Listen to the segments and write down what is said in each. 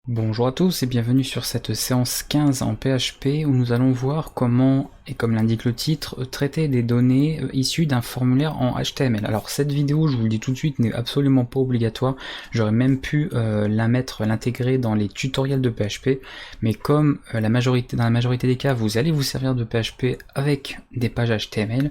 Bonjour à tous et bienvenue sur cette séance 15 en PHP où nous allons voir comment, et comme l'indique le titre, traiter des données issues d'un formulaire en HTML. Alors cette vidéo, je vous le dis tout de suite, n'est absolument pas obligatoire, j'aurais même pu l'intégrer dans les tutoriels de PHP, mais comme dans la majorité des cas, vous allez vous servir de PHP avec des pages HTML,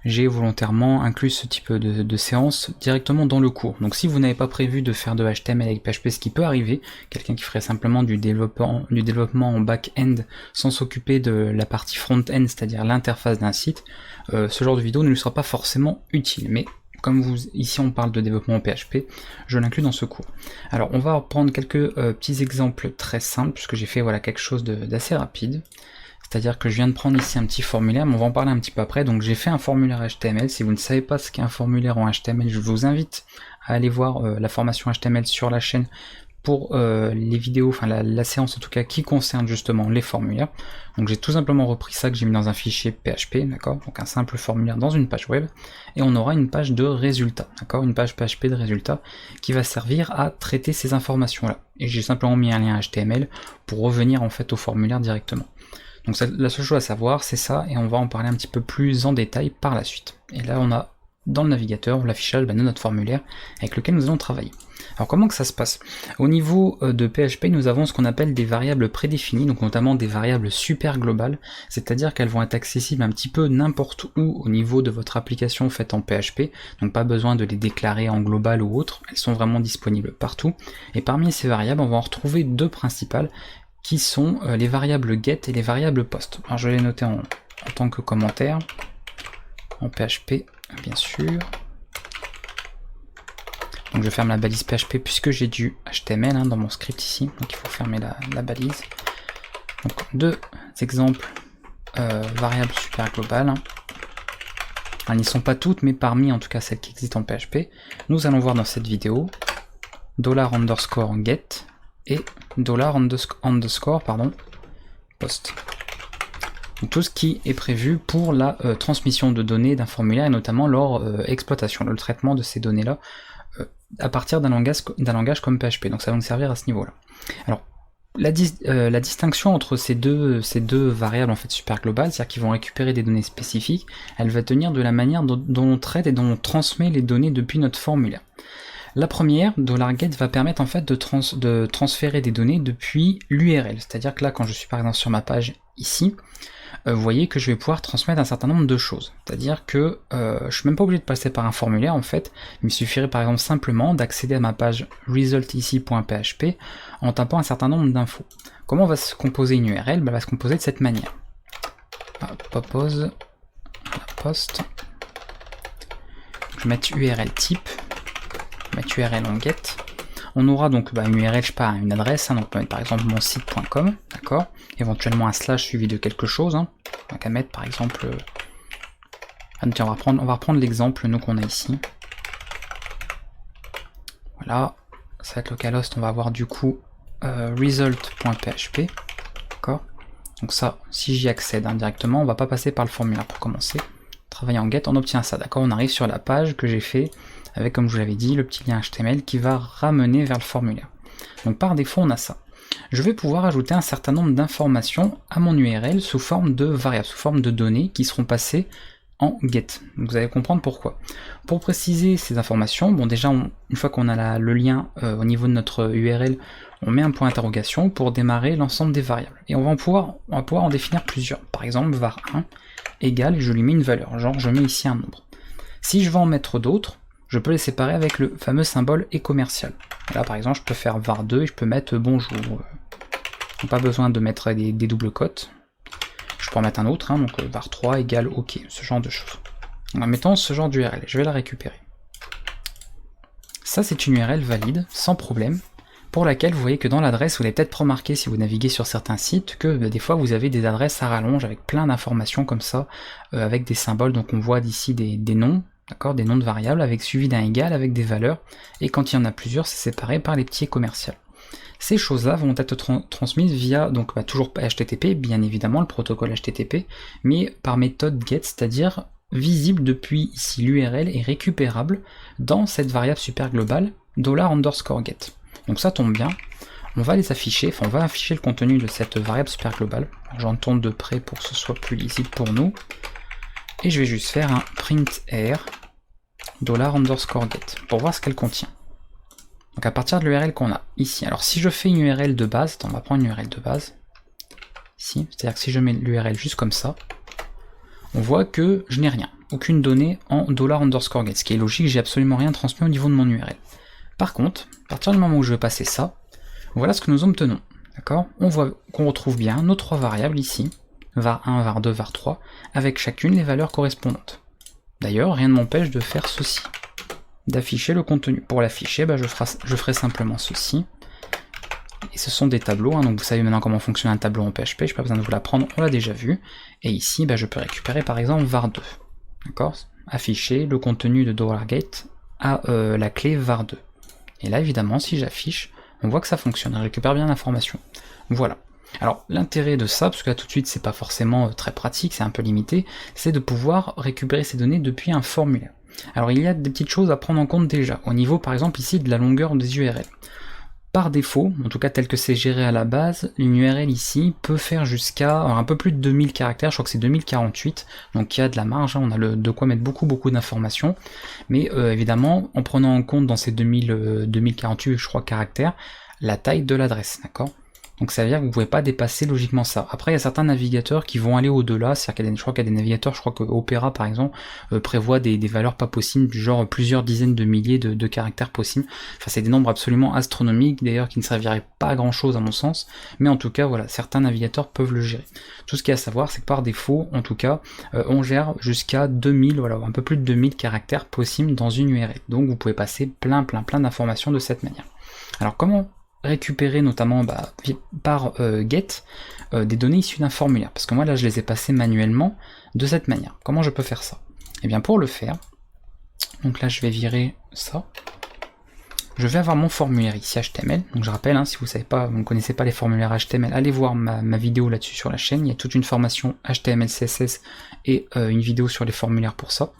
j'ai volontairement inclus ce type de séance directement dans le cours. Donc si vous n'avez pas prévu de faire de HTML avec PHP, ce qui peut arriver, quelqu'un qui ferait simplement du développement en back-end sans s'occuper de la partie front-end, c'est-à-dire l'interface d'un site, ce genre de vidéo ne lui sera pas forcément utile. Mais comme ici on parle de développement en PHP, je l'inclus dans ce cours. Alors on va prendre quelques petits exemples très simples, puisque j'ai fait quelque chose d'assez rapide. C'est-à-dire que je viens de prendre ici un petit formulaire, mais on va en parler un petit peu après. Donc j'ai fait un formulaire HTML. Si vous ne savez pas ce qu'est un formulaire en HTML, je vous invite à aller voir la formation HTML sur la chaîne pour les vidéos, enfin la séance en tout cas qui concerne justement les formulaires. Donc j'ai tout simplement repris ça que j'ai mis dans un fichier PHP, d'accord, donc un simple formulaire dans une page web, et on aura une page de résultats, d'accord, une page PHP de résultats qui va servir à traiter ces informations-là. Et j'ai simplement mis un lien HTML pour revenir en fait au formulaire directement. Donc la seule chose à savoir, c'est ça, et on va en parler un petit peu plus en détail par la suite. Et là, on a dans le navigateur l'affichage de notre formulaire avec lequel nous allons travailler. Alors comment que ça se passe? Au niveau de PHP, nous avons ce qu'on appelle des variables prédéfinies, donc notamment des variables super globales, c'est-à-dire qu'elles vont être accessibles un petit peu n'importe où au niveau de votre application faite en PHP, donc pas besoin de les déclarer en global ou autre, elles sont vraiment disponibles partout. Et parmi ces variables, on va en retrouver deux principales, qui sont les variables get et les variables post. Alors je vais les noter en tant que commentaire, en PHP bien sûr. Donc je ferme la balise PHP puisque j'ai du HTML dans mon script ici, donc il faut fermer la balise. Donc deux exemples variables super globales. Elles n'y sont pas toutes, mais parmi en tout cas celles qui existent en PHP, nous allons voir dans cette vidéo $_get et $_ post. Donc tout ce qui est prévu pour la transmission de données d'un formulaire et notamment leur exploitation, le traitement de ces données-là à partir d'un langage comme PHP. Donc ça va nous servir à ce niveau-là. Alors la distinction entre ces deux variables en fait super globales, c'est-à-dire qu'ils vont récupérer des données spécifiques, elle va tenir de la manière dont on traite et dont on transmet les données depuis notre formulaire. La première, $get, va permettre en fait de transférer des données depuis l'URL. C'est-à-dire que là, quand je suis par exemple sur ma page ici, vous voyez que je vais pouvoir transmettre un certain nombre de choses. C'est-à-dire que je suis même pas obligé de passer par un formulaire en fait. Il me suffirait par exemple simplement d'accéder à ma page resultici.php en tapant un certain nombre d'infos. Comment va se composer une URL? Elle va se composer de cette manière. Propose post. Je vais mettre URL type. Mettre URL en get. On aura donc une URL, je sais pas, une adresse, donc on peut mettre par exemple mon site.com, d'accord, éventuellement un slash suivi de quelque chose, donc à mettre par exemple, tiens, on va reprendre l'exemple nous qu'on a ici, voilà, ça va être localhost, on va avoir du coup result.php, d'accord, donc ça, si j'y accède directement, on va pas passer par le formulaire pour commencer, travailler en get, on obtient ça, d'accord, on arrive sur la page que j'ai fait, avec, comme je vous l'avais dit, le petit lien HTML qui va ramener vers le formulaire. Donc par défaut, on a ça. Je vais pouvoir ajouter un certain nombre d'informations à mon URL sous forme de variables, sous forme de données qui seront passées en get. Donc vous allez comprendre pourquoi. Pour préciser ces informations, bon déjà, une fois qu'on a le lien au niveau de notre URL, on met un point d'interrogation pour démarrer l'ensemble des variables. Et on va pouvoir en définir plusieurs. Par exemple, var1 égale, et je lui mets une valeur, genre je mets ici un nombre. Si je veux en mettre d'autres, je peux les séparer avec le fameux symbole et commercial. Là par exemple je peux faire var2 et je peux mettre bonjour. Pas besoin de mettre des doubles cotes. Je peux en mettre un autre, donc var3 égale ok, ce genre de choses. En mettant ce genre d'URL, je vais la récupérer. Ça c'est une URL valide, sans problème, pour laquelle vous voyez que dans l'adresse, vous l'avez peut-être remarqué si vous naviguez sur certains sites, que des fois vous avez des adresses à rallonge avec plein d'informations comme ça, avec des symboles, donc on voit d'ici des noms, d'accord, des noms de variables avec suivi d'un égal avec des valeurs, et quand il y en a plusieurs, c'est séparé par les petits commerciaux. Ces choses-là vont être transmises via, donc toujours HTTP, bien évidemment, le protocole HTTP, mais par méthode get, c'est-à-dire visible depuis ici l'URL et récupérable dans cette variable super globale $_get. Donc ça tombe bien, on va les afficher, enfin on va afficher le contenu de cette variable super globale. J'en tourne de près pour que ce soit plus lisible pour nous. Et je vais juste faire un print $_get pour voir ce qu'elle contient. Donc à partir de l'URL qu'on a ici. Alors si je fais une URL de base, on va prendre une URL de base. Ici, c'est-à-dire que si je mets l'URL juste comme ça, on voit que je n'ai rien, aucune donnée en $_get, ce qui est logique, j'ai absolument rien transmis au niveau de mon URL. Par contre, à partir du moment où je vais passer ça, voilà ce que nous obtenons. D'accord ? On voit qu'on retrouve bien nos trois variables ici, var1, var2, var3, avec chacune les valeurs correspondantes. D'ailleurs, rien ne m'empêche de faire ceci, d'afficher le contenu. Pour l'afficher, je ferai simplement ceci. Et ce sont des tableaux, hein, donc vous savez maintenant comment fonctionne un tableau en PHP, je n'ai pas besoin de vous l'apprendre, on l'a déjà vu. Et ici, je peux récupérer par exemple var2. D'accord ? Afficher le contenu de $get à la clé var2. Et là, évidemment, si j'affiche, on voit que ça fonctionne, on récupère bien l'information. Voilà. Alors, l'intérêt de ça, parce que là tout de suite, c'est pas forcément très pratique, c'est un peu limité, c'est de pouvoir récupérer ces données depuis un formulaire. Alors, il y a des petites choses à prendre en compte déjà, au niveau, par exemple, ici, de la longueur des URL. Par défaut, en tout cas tel que c'est géré à la base, une URL ici peut faire jusqu'à un peu plus de 2000 caractères, je crois que c'est 2048, donc il y a de la marge, hein, on a de quoi mettre beaucoup d'informations, mais évidemment en prenant en compte dans ces 2048 je crois caractères, la taille de l'adresse, d'accord ? Donc ça veut dire que vous ne pouvez pas dépasser logiquement ça. Après il y a certains navigateurs qui vont aller au-delà, c'est-à-dire je crois qu'il y a des navigateurs, je crois que Opera par exemple prévoit des valeurs pas possibles, du genre plusieurs dizaines de milliers de caractères possibles. Enfin c'est des nombres absolument astronomiques d'ailleurs qui ne serviraient pas à grand chose à mon sens, mais en tout cas voilà, certains navigateurs peuvent le gérer. Tout ce qu'il y a à savoir c'est que par défaut, en tout cas, on gère jusqu'à 2000, voilà, un peu plus de 2000 caractères possibles dans une URL. Donc vous pouvez passer plein d'informations de cette manière. Alors comment récupérer notamment par get des données issues d'un formulaire, parce que moi là je les ai passées manuellement de cette manière. Comment je peux faire ça? Et bien pour le faire, donc là je vais virer ça, je vais avoir mon formulaire ici HTML, donc je rappelle, hein, si vous savez pas, vous ne connaissez pas les formulaires HTML, allez voir ma vidéo là-dessus sur la chaîne, il y a toute une formation HTML, CSS et une vidéo sur les formulaires pour ça.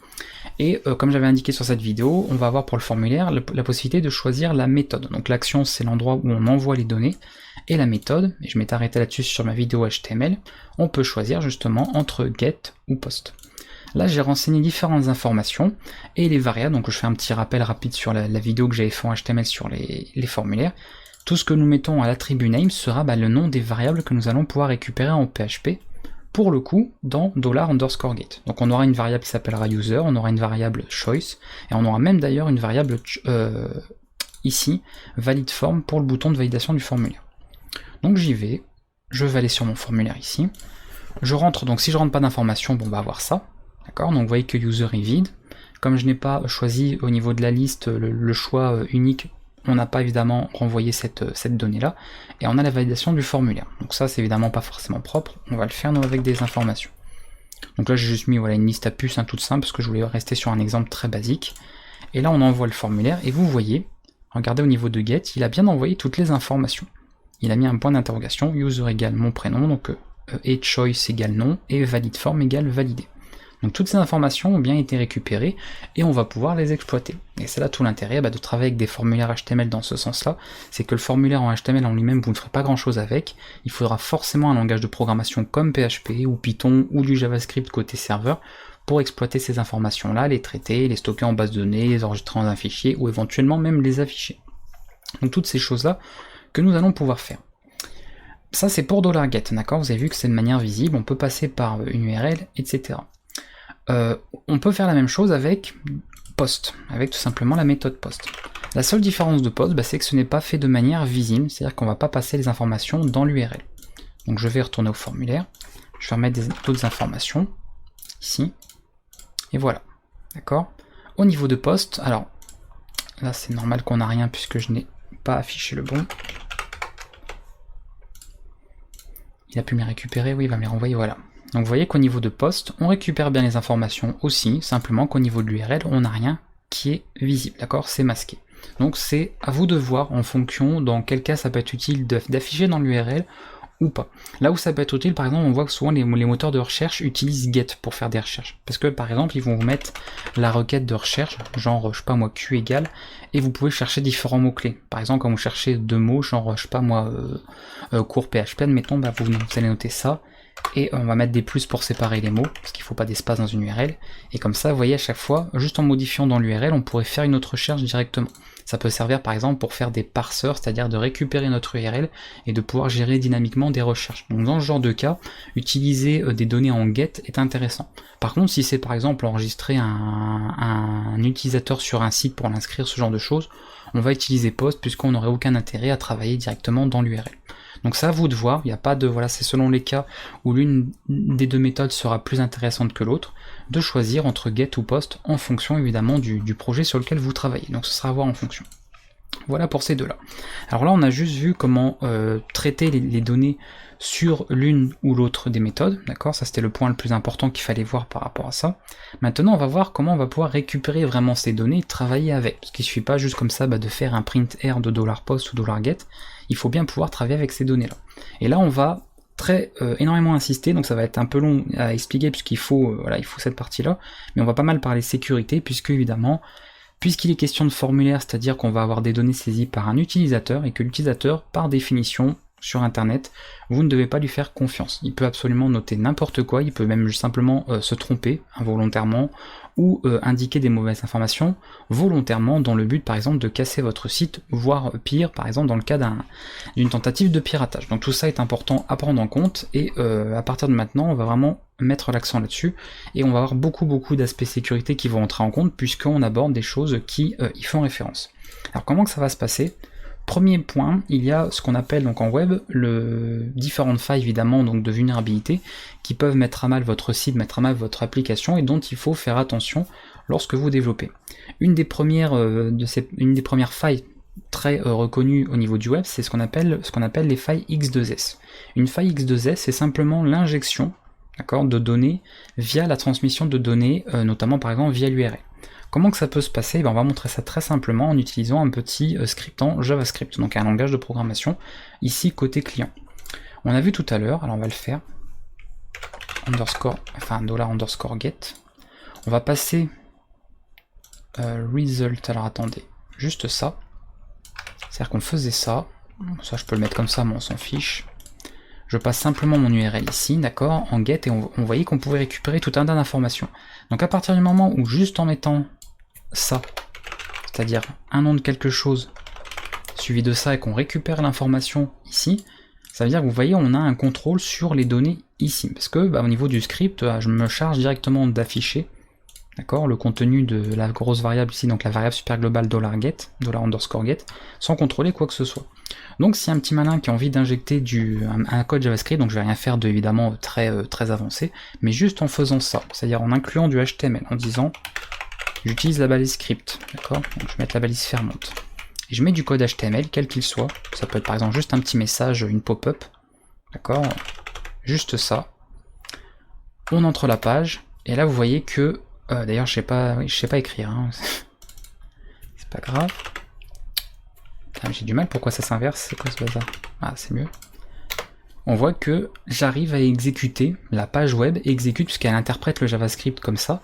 Et comme j'avais indiqué sur cette vidéo, on va avoir pour le formulaire la possibilité de choisir la méthode. Donc l'action c'est l'endroit où on envoie les données, et la méthode, et je m'étais arrêté là-dessus sur ma vidéo HTML, on peut choisir justement entre get ou post. Là j'ai renseigné différentes informations, et les variables, donc je fais un petit rappel rapide sur la vidéo que j'avais fait en HTML sur les formulaires. Tout ce que nous mettons à l'attribut name sera le nom des variables que nous allons pouvoir récupérer en PHP, pour le coup, dans $_get. Donc on aura une variable qui s'appellera user, on aura une variable choice, et on aura même d'ailleurs une variable ici, valid form, pour le bouton de validation du formulaire. Donc j'y vais, je vais aller sur mon formulaire ici, je rentre, donc si je rentre pas d'informations, on va avoir ça, d'accord, donc vous voyez que user est vide, comme je n'ai pas choisi au niveau de la liste le choix unique, on n'a pas évidemment renvoyé cette donnée-là, et on a la validation du formulaire. Donc ça, c'est évidemment pas forcément propre, on va le faire nous avec des informations. Donc là, j'ai juste mis une liste à puces, toute simple, parce que je voulais rester sur un exemple très basique. Et là, on envoie le formulaire, et vous voyez, regardez au niveau de get, il a bien envoyé toutes les informations. Il a mis un point d'interrogation, user égale mon prénom, donc et choice égale nom, et valid form égale validé. Donc toutes ces informations ont bien été récupérées et on va pouvoir les exploiter. Et c'est là tout l'intérêt de travailler avec des formulaires HTML dans ce sens-là, c'est que le formulaire en HTML en lui-même, vous ne ferez pas grand-chose avec, il faudra forcément un langage de programmation comme PHP ou Python ou du JavaScript côté serveur pour exploiter ces informations-là, les traiter, les stocker en base de données, les enregistrer dans un fichier ou éventuellement même les afficher. Donc toutes ces choses-là que nous allons pouvoir faire. Ça c'est pour $get, d'accord? Vous avez vu que c'est de manière visible, on peut passer par une URL, etc. On peut faire la même chose avec post, avec tout simplement la méthode post. La seule différence de post, c'est que ce n'est pas fait de manière visible, c'est-à-dire qu'on ne va pas passer les informations dans l'URL. Donc je vais retourner au formulaire, je vais remettre d'autres informations, ici, et voilà, d'accord. Au niveau de post, alors, là c'est normal qu'on n'a rien puisque je n'ai pas affiché le bon. Il a pu me les récupérer, oui, il va me les renvoyer, voilà. Donc vous voyez qu'au niveau de post, on récupère bien les informations aussi, simplement qu'au niveau de l'URL, on n'a rien qui est visible, d'accord, c'est masqué. Donc c'est à vous de voir en fonction dans quel cas ça peut être utile d'afficher dans l'URL ou pas. Là où ça peut être utile, par exemple, on voit que souvent les moteurs de recherche utilisent get pour faire des recherches. Parce que par exemple, ils vont vous mettre la requête de recherche, genre, je sais pas moi, Q égale, et vous pouvez chercher différents mots-clés. Par exemple, quand vous cherchez 2 mots, genre, je sais pas moi, cours PHP, admettons, bah, vous allez noter ça, et on va mettre des plus pour séparer les mots, parce qu'il ne faut pas d'espace dans une URL, et comme ça, vous voyez, à chaque fois, juste en modifiant dans l'URL, on pourrait faire une autre recherche directement. Ça peut servir par exemple pour faire des parseurs, c'est-à-dire de récupérer notre URL et de pouvoir gérer dynamiquement des recherches. Donc dans ce genre de cas, utiliser des données en get est intéressant. Par contre, si c'est par exemple enregistrer un utilisateur sur un site pour l'inscrire, ce genre de choses, on va utiliser post puisqu'on n'aurait aucun intérêt à travailler directement dans l'URL. Donc c'est à vous de voir, il n'y a pas de, voilà, c'est selon les cas où l'une des deux méthodes sera plus intéressante que l'autre, de choisir entre get ou post en fonction évidemment du projet sur lequel vous travaillez. Donc ce sera à voir en fonction. Voilà pour ces deux-là. Alors là on a juste vu comment traiter les données sur l'une ou l'autre des méthodes, d'accord? Ça c'était le point le plus important qu'il fallait voir par rapport à ça. Maintenant on va voir comment on va pouvoir récupérer vraiment ces données et travailler avec, parce qu'il ne suffit pas juste comme ça de faire un print R de $post ou $get, il faut bien pouvoir travailler avec ces données-là. Et là on va énormément insister, donc ça va être un peu long à expliquer puisqu'il faut, voilà, il faut cette partie-là, mais on va pas mal parler sécurité, puisque évidemment, puisqu'il est question de formulaire, c'est-à-dire qu'on va avoir des données saisies par un utilisateur, et que l'utilisateur, par définition, sur internet, vous ne devez pas lui faire confiance. Il peut absolument noter n'importe quoi, il peut même simplement se tromper involontairement, ou indiquer des mauvaises informations volontairement dans le but par exemple de casser votre site, voire pire par exemple dans le cas d'une tentative de piratage. Donc tout ça est important à prendre en compte, et à partir de maintenant on va vraiment mettre l'accent là-dessus, et on va avoir beaucoup d'aspects sécurité qui vont entrer en compte puisqu'on aborde des choses qui y font référence. Alors comment que ça va se passer ? Premier point, il y a ce qu'on appelle donc en web différentes failles évidemment donc de vulnérabilité qui peuvent mettre à mal votre site, mettre à mal votre application, et dont il faut faire attention lorsque vous développez. Une des premières failles très reconnues au niveau du web, c'est ce qu'on appelle les failles X2S. Une faille X2S, c'est simplement l'injection, d'accord, de données via la transmission de données, notamment par exemple via l'URL. Comment que ça peut se passer ? On va montrer ça très simplement en utilisant un petit script en JavaScript, donc un langage de programmation, ici côté client. On a vu tout à l'heure, alors on va le faire, $_get. On va passer result, alors attendez, juste ça. C'est-à-dire qu'on faisait ça, ça je peux le mettre comme ça, mais on s'en fiche. Je passe simplement mon URL ici, d'accord, en get, et on voyait qu'on pouvait récupérer tout un tas d'informations. Donc à partir du moment où juste en mettant ça, c'est-à-dire un nom de quelque chose suivi de ça, et qu'on récupère l'information ici, ça veut dire que vous voyez on a un contrôle sur les données ici, parce que au niveau du script, je me charge directement d'afficher, d'accord, le contenu de la grosse variable ici, donc la variable super globale $get, sans contrôler quoi que ce soit. Donc si un petit malin qui a envie d'injecter un code JavaScript, donc je vais rien faire de évidemment très avancé, mais juste en faisant ça, c'est-à-dire en incluant du HTML, en disant j'utilise la balise script, d'accord, donc je vais mettre la balise fermante, et je mets du code HTML quel qu'il soit, ça peut être par exemple juste un petit message, une pop-up, d'accord, juste ça, on entre la page, et là vous voyez que, d'ailleurs je sais pas écrire, hein. C'est pas grave. J'ai du mal, pourquoi ça s'inverse? C'est quoi ce bazar? Ah, c'est mieux. On voit que j'arrive à exécuter, la page web exécute, puisqu'elle interprète le JavaScript comme ça,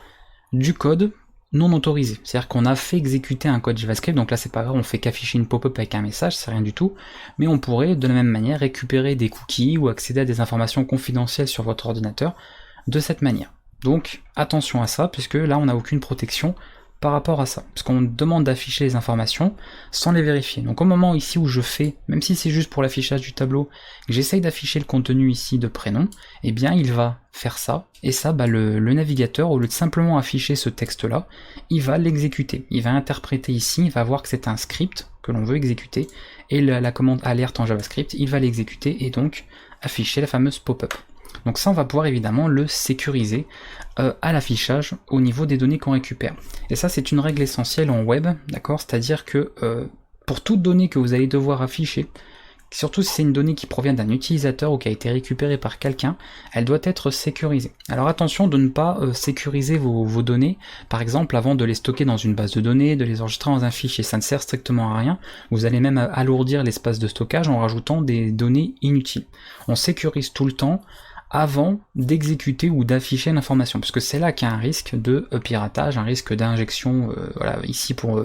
du code non autorisé. C'est-à-dire qu'on a fait exécuter un code JavaScript, donc là c'est pas grave, on fait qu'afficher une pop-up avec un message, c'est rien du tout, mais on pourrait de la même manière récupérer des cookies ou accéder à des informations confidentielles sur votre ordinateur de cette manière. Donc attention à ça, puisque là on n'a aucune protection par rapport à ça, parce qu'on demande d'afficher les informations sans les vérifier. Donc au moment ici où je fais, même si c'est juste pour l'affichage du tableau, que j'essaye d'afficher le contenu ici de prénom, eh bien il va faire ça, et ça, le navigateur, au lieu de simplement afficher ce texte-là, il va l'exécuter. Il va interpréter ici, il va voir que c'est un script que l'on veut exécuter, et la commande alerte en JavaScript, il va l'exécuter, et donc afficher la fameuse pop-up. Donc ça, on va pouvoir évidemment le sécuriser à l'affichage au niveau des données qu'on récupère. Et ça, c'est une règle essentielle en web, d'accord? C'est-à-dire que pour toute donnée que vous allez devoir afficher, surtout si c'est une donnée qui provient d'un utilisateur ou qui a été récupérée par quelqu'un, elle doit être sécurisée. Alors attention de ne pas sécuriser vos données, par exemple avant de les stocker dans une base de données, de les enregistrer dans un fichier, ça ne sert strictement à rien, vous allez même alourdir l'espace de stockage en rajoutant des données inutiles. On sécurise tout le temps avant d'exécuter ou d'afficher l'information, parce que c'est là qu'il y a un risque de piratage, un risque d'injection, voilà, ici pour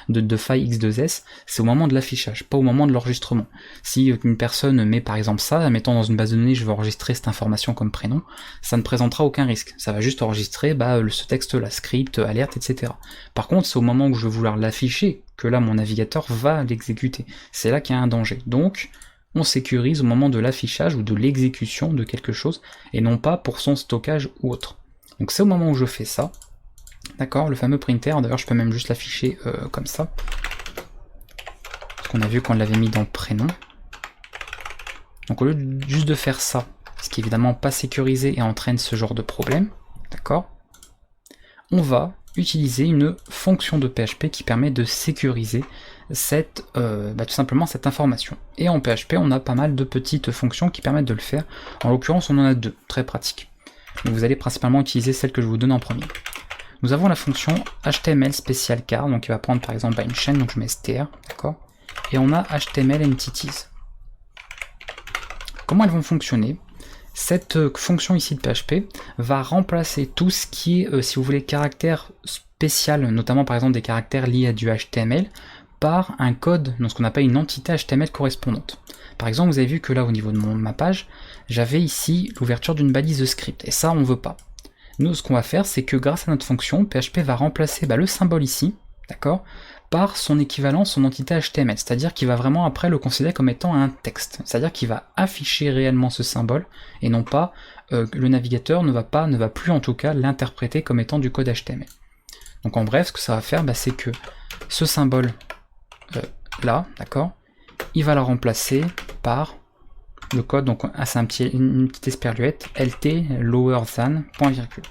de failles X2S, c'est au moment de l'affichage, pas au moment de l'enregistrement. Si une personne met par exemple ça, mettant dans une base de données, je veux enregistrer cette information comme prénom, ça ne présentera aucun risque, ça va juste enregistrer ce texte-là, script, alerte, etc. Par contre, c'est au moment où je vais vouloir l'afficher que là mon navigateur va l'exécuter, c'est là qu'il y a un danger. Donc, on sécurise au moment de l'affichage ou de l'exécution de quelque chose, et non pas pour son stockage ou autre. Donc c'est au moment où je fais ça, d'accord, le fameux printer, d'ailleurs je peux même juste l'afficher comme ça, parce qu'on a vu qu'on l'avait mis dans prénom. Donc au lieu juste de faire ça, ce qui est évidemment pas sécurisé et entraîne ce genre de problème, d'accord, on va utiliser une fonction de PHP qui permet de sécuriser tout simplement cette information. Et en PHP, on a pas mal de petites fonctions qui permettent de le faire. En l'occurrence, on en a deux, très pratiques. Donc vous allez principalement utiliser celle que je vous donne en premier. Nous avons la fonction HTML special char, donc il va prendre par exemple une chaîne, donc je mets str, d'accord. Et on a HTML entities. Comment elles vont fonctionner? Cette fonction ici de PHP va remplacer tout ce qui est, si vous voulez, caractère spécial, notamment par exemple des caractères liés à du HTML, par un code, dans ce qu'on appelle une entité HTML correspondante. Par exemple, vous avez vu que là, au niveau de ma page, j'avais ici l'ouverture d'une balise de script, et ça, on ne veut pas. Nous, ce qu'on va faire, c'est que grâce à notre fonction, PHP va remplacer le symbole ici, d'accord, par son équivalent, son entité HTML, c'est-à-dire qu'il va vraiment après le considérer comme étant un texte, c'est-à-dire qu'il va afficher réellement ce symbole, et non pas, le navigateur ne va plus en tout cas l'interpréter comme étant du code HTML. Donc en bref, ce que ça va faire, c'est que ce symbole là, d'accord, il va la remplacer par le code, donc c'est une petite esperluette, lt lower than, point virgule.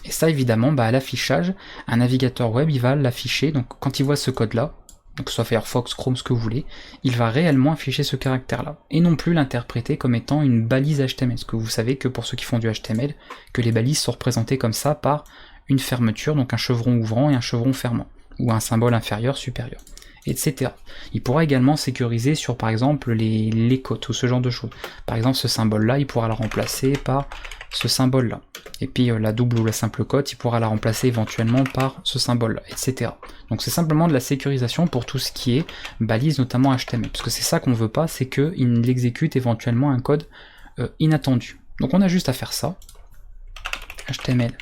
Et ça évidemment, à l'affichage, un navigateur web, il va l'afficher, donc quand il voit ce code-là, donc soit Firefox, Chrome, ce que vous voulez, il va réellement afficher ce caractère-là, et non plus l'interpréter comme étant une balise HTML, parce que vous savez que pour ceux qui font du HTML, que les balises sont représentées comme ça par une fermeture, donc un chevron ouvrant et un chevron fermant, ou un symbole inférieur, supérieur, etc. Il pourra également sécuriser sur par exemple les cotes ou ce genre de choses. Par exemple ce symbole-là, il pourra le remplacer par ce symbole-là. Et puis la double ou la simple cote, il pourra la remplacer éventuellement par ce symbole-là, etc. Donc c'est simplement de la sécurisation pour tout ce qui est balise, notamment HTML. Parce que c'est ça qu'on veut pas, c'est qu'il exécute éventuellement un code inattendu. Donc on a juste à faire ça. HTML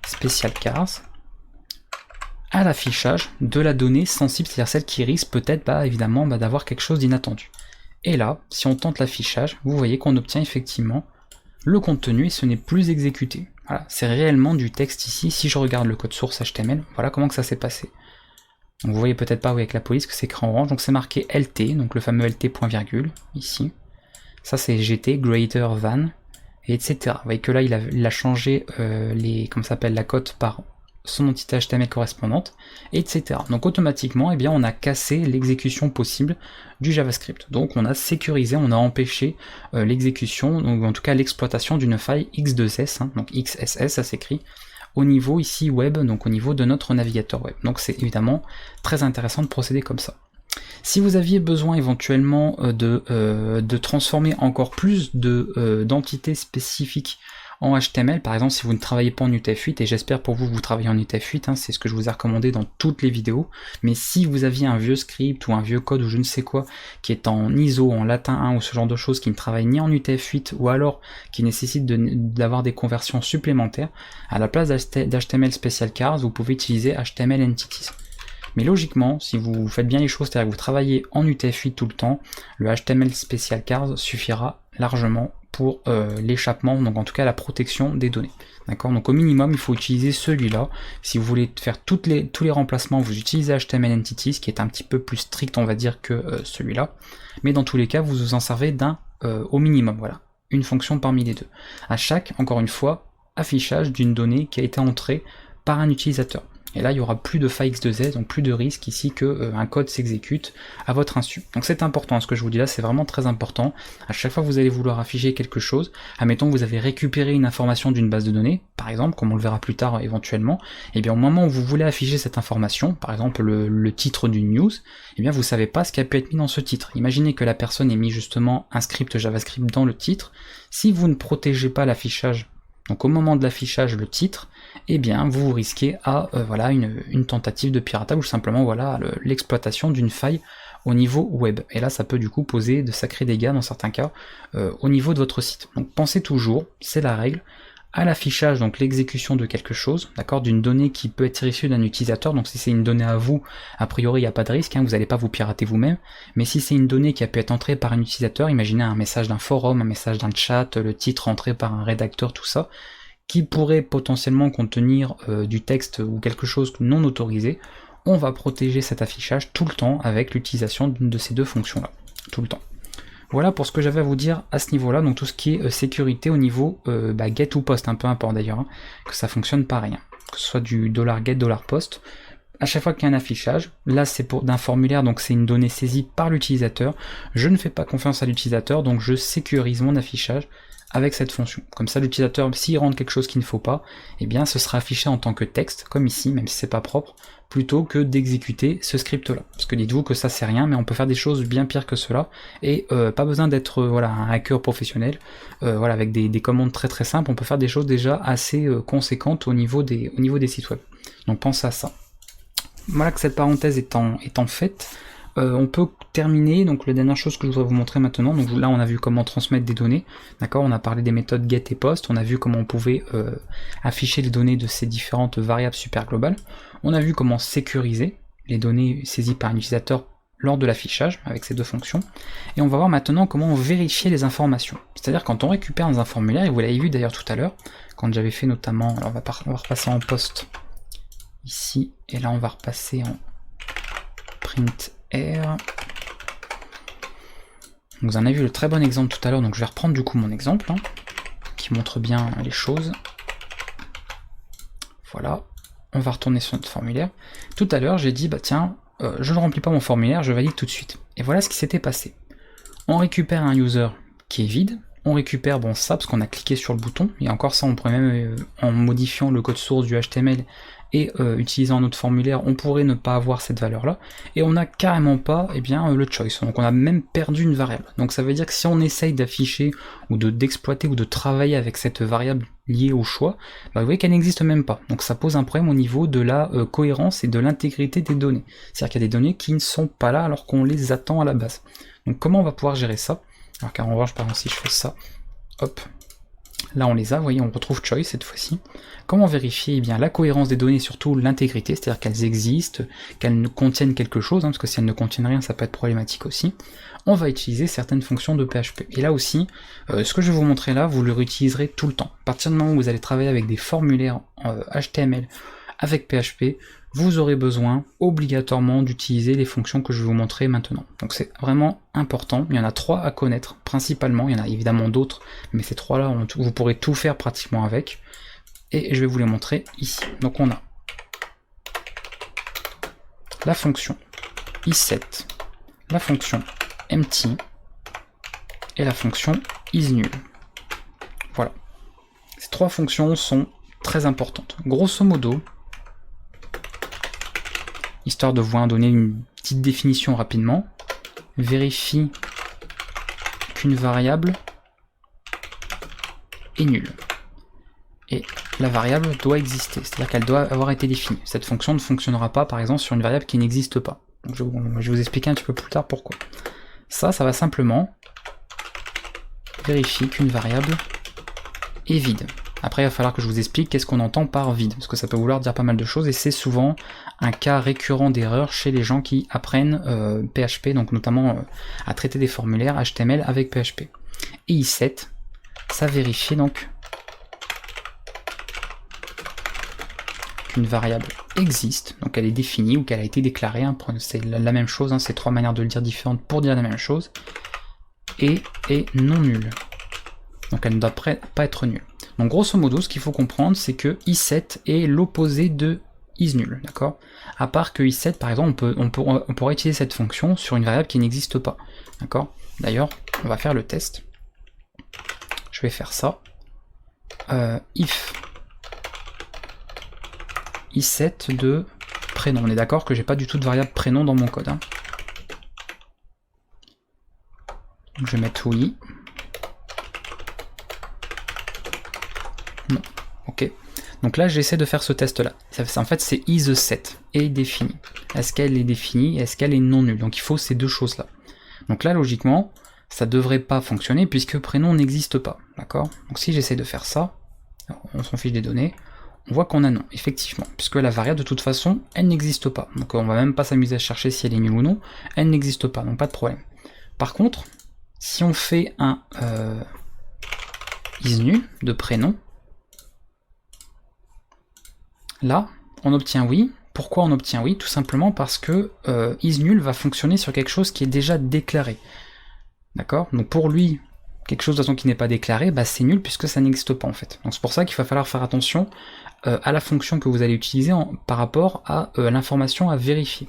special chars à l'affichage de la donnée sensible, c'est-à-dire celle qui risque peut-être évidemment d'avoir quelque chose d'inattendu. Et là, si on tente l'affichage, vous voyez qu'on obtient effectivement le contenu et ce n'est plus exécuté. Voilà, c'est réellement du texte ici. Si je regarde le code source HTML, voilà comment que ça s'est passé. Donc vous voyez peut-être pas avec la police que c'est écrit en orange, donc c'est marqué LT, donc le fameux LT point virgule, ici. Ça c'est GT, greater than, et etc. Vous voyez que là il a changé la cote par son entité HTML correspondante, etc. Donc automatiquement, on a cassé l'exécution possible du JavaScript. Donc on a sécurisé, on a empêché l'exécution, ou en tout cas l'exploitation d'une faille X2S, donc XSS ça s'écrit, au niveau ici web, donc au niveau de notre navigateur web. Donc c'est évidemment très intéressant de procéder comme ça. Si vous aviez besoin éventuellement de transformer encore plus d'entités spécifiques en HTML, par exemple si vous ne travaillez pas en UTF-8, et j'espère pour vous que vous travaillez en UTF-8, c'est ce que je vous ai recommandé dans toutes les vidéos, mais si vous aviez un vieux script ou un vieux code ou je ne sais quoi, qui est en ISO, en latin 1 ou ce genre de choses, qui ne travaille ni en UTF-8 ou alors qui nécessite d'avoir des conversions supplémentaires, à la place d'HTML special chars, vous pouvez utiliser HTML entities. Mais logiquement, si vous faites bien les choses, c'est-à-dire que vous travaillez en UTF-8 tout le temps, le HTML special chars suffira largement pour l'échappement, donc en tout cas la protection des données. D'accord. Donc au minimum, il faut utiliser celui-là. Si vous voulez faire tous les remplacements, vous utilisez HTML Entities, qui est un petit peu plus strict, on va dire, que celui-là. Mais dans tous les cas, vous vous en servez d'un au minimum, voilà. Une fonction parmi les deux. À chaque, encore une fois, affichage d'une donnée qui a été entrée par un utilisateur. Et là, il n'y aura plus de faille x2z, donc plus de risque ici que un code s'exécute à votre insu. Donc c'est important, ce que je vous dis là, c'est vraiment très important. À chaque fois que vous allez vouloir afficher quelque chose, admettons que vous avez récupéré une information d'une base de données, par exemple, comme on le verra plus tard éventuellement, et bien au moment où vous voulez afficher cette information, par exemple le titre d'une news, et bien vous savez pas ce qui a pu être mis dans ce titre. Imaginez que la personne ait mis justement un script JavaScript dans le titre. Si vous ne protégez pas l'affichage, donc au moment de l'affichage, le titre, eh bien vous risquez à voilà, une tentative de piratage ou simplement voilà, l'exploitation d'une faille au niveau web. Et là ça peut du coup poser de sacrés dégâts dans certains cas au niveau de votre site. Donc pensez toujours, c'est la règle, à l'affichage, donc l'exécution de quelque chose, d'accord, d'une donnée qui peut être issue d'un utilisateur. Donc si c'est une donnée à vous, a priori il n'y a pas de risque, hein, vous n'allez pas vous pirater vous-même, mais si c'est une donnée qui a pu être entrée par un utilisateur, imaginez un message d'un forum, un message d'un chat, le titre entré par un rédacteur, tout ça, qui pourrait potentiellement contenir du texte ou quelque chose non autorisé, on va protéger cet affichage tout le temps avec l'utilisation d'une de ces deux fonctions-là, tout le temps. Voilà pour ce que j'avais à vous dire à ce niveau-là, donc tout ce qui est sécurité au niveau get ou post, un peu importe d'ailleurs, hein, que ça fonctionne pareil, hein, que ce soit du $get, $post, à chaque fois qu'il y a un affichage, là c'est pour d'un formulaire, donc c'est une donnée saisie par l'utilisateur, je ne fais pas confiance à l'utilisateur, donc je sécurise mon affichage avec cette fonction. Comme ça l'utilisateur, s'il rentre quelque chose qu'il ne faut pas, eh bien ce sera affiché en tant que texte, comme ici, même si c'est pas propre, plutôt que d'exécuter ce script-là. Parce que dites-vous que ça c'est rien, mais on peut faire des choses bien pires que cela, et pas besoin d'être voilà, un hacker professionnel, voilà, avec des commandes très très simples, on peut faire des choses déjà assez conséquentes au niveau des sites web. Donc pensez à ça. Voilà que cette parenthèse étant faite, on peut terminer, donc la dernière chose que je voudrais vous montrer maintenant, donc là on a vu comment transmettre des données, d'accord, on a parlé des méthodes get et post, on a vu comment on pouvait afficher les données de ces différentes variables super globales, on a vu comment sécuriser les données saisies par un utilisateur lors de l'affichage avec ces deux fonctions, et on va voir maintenant comment vérifier les informations, c'est-à-dire quand on récupère dans un formulaire, et vous l'avez vu d'ailleurs tout à l'heure, quand j'avais fait notamment, alors on va repasser en post ici, et là on va repasser en print R. Vous en avez vu le très bon exemple tout à l'heure, donc je vais reprendre du coup mon exemple, hein, qui montre bien les choses. Voilà, on va retourner sur notre formulaire. Tout à l'heure j'ai dit, bah tiens, je ne remplis pas mon formulaire, je valide tout de suite. Et voilà ce qui s'était passé. On récupère un user qui est vide, on récupère bon ça parce qu'on a cliqué sur le bouton, et encore ça on pourrait même, en modifiant le code source du HTML, et utilisant notre formulaire, on pourrait ne pas avoir cette valeur-là, et on n'a carrément pas le choice, donc on a même perdu une variable. Donc ça veut dire que si on essaye d'afficher, ou d'exploiter, ou de travailler avec cette variable liée au choix, bah vous voyez qu'elle n'existe même pas. Donc ça pose un problème au niveau de la cohérence et de l'intégrité des données. C'est-à-dire qu'il y a des données qui ne sont pas là alors qu'on les attend à la base. Donc comment on va pouvoir gérer ça? Alors qu'en revanche, par exemple, si je fais ça, hop, là on les a, vous voyez, on retrouve choice cette fois-ci. Comment vérifier eh bien, la cohérence des données, surtout l'intégrité, c'est-à-dire qu'elles existent, qu'elles contiennent quelque chose, hein, parce que si elles ne contiennent rien, ça peut être problématique aussi. On va utiliser certaines fonctions de PHP. Et là aussi, ce que je vais vous montrer là, vous le réutiliserez tout le temps. À partir du moment où vous allez travailler avec des formulaires HTML avec PHP, vous aurez besoin obligatoirement d'utiliser les fonctions que je vais vous montrer maintenant. Donc c'est vraiment important, il y en a 3 à connaître principalement, il y en a évidemment d'autres, mais ces 3 là, vous pourrez tout faire pratiquement avec, et je vais vous les montrer ici. Donc on a la fonction isSet, la fonction empty, et la fonction isNull. Voilà. Ces 3 fonctions sont très importantes. Grosso modo, histoire de vous donner une petite définition rapidement, vérifie qu'une variable est nulle. Et la variable doit exister, c'est-à-dire qu'elle doit avoir été définie. Cette fonction ne fonctionnera pas, par exemple, sur une variable qui n'existe pas. Donc je vais vous expliquer un petit peu plus tard pourquoi. Ça va simplement vérifier qu'une variable est vide. Après, il va falloir que je vous explique qu'est-ce qu'on entend par vide, parce que ça peut vouloir dire pas mal de choses, et c'est souvent un cas récurrent d'erreur chez les gens qui apprennent PHP, donc notamment à traiter des formulaires HTML avec PHP. Et isSet, ça vérifie donc qu'une variable existe, donc elle est définie ou qu'elle a été déclarée, hein, c'est la même chose, hein, c'est 3 manières de le dire différentes pour dire la même chose, et est non nulle. Donc elle ne doit pas être nulle. Donc grosso modo, ce qu'il faut comprendre, c'est que isSet est l'opposé de isNull, d'accord? À part que isSet, par exemple, on pourrait utiliser cette fonction sur une variable qui n'existe pas, d'accord? D'ailleurs, on va faire le test. Je vais faire ça. If isSet de prénom. On est d'accord que j'ai pas du tout de variable prénom dans mon code. Hein. Donc je vais mettre oui. Non. Ok. Donc là, j'essaie de faire ce test-là. En fait, c'est isSet est définie. Est-ce qu'elle est définie? Est-ce qu'elle est non nulle? Donc il faut ces deux choses-là. Donc là, logiquement, ça devrait pas fonctionner puisque prénom n'existe pas. D'accord? Donc si j'essaie de faire ça, on s'en fiche des données, on voit qu'on a non, effectivement, puisque la variable de toute façon, elle n'existe pas. Donc on va même pas s'amuser à chercher si elle est nulle ou non, elle n'existe pas, donc pas de problème. Par contre, si on fait un isNull de prénom, là, on obtient oui. Pourquoi on obtient oui? Tout simplement parce que isNull va fonctionner sur quelque chose qui est déjà déclaré. D'accord? Donc pour lui, quelque chose de toute façon qui n'est pas déclaré, bah c'est nul puisque ça n'existe pas en fait. Donc c'est pour ça qu'il va falloir faire attention à la fonction que vous allez utiliser par rapport à l'information à vérifier.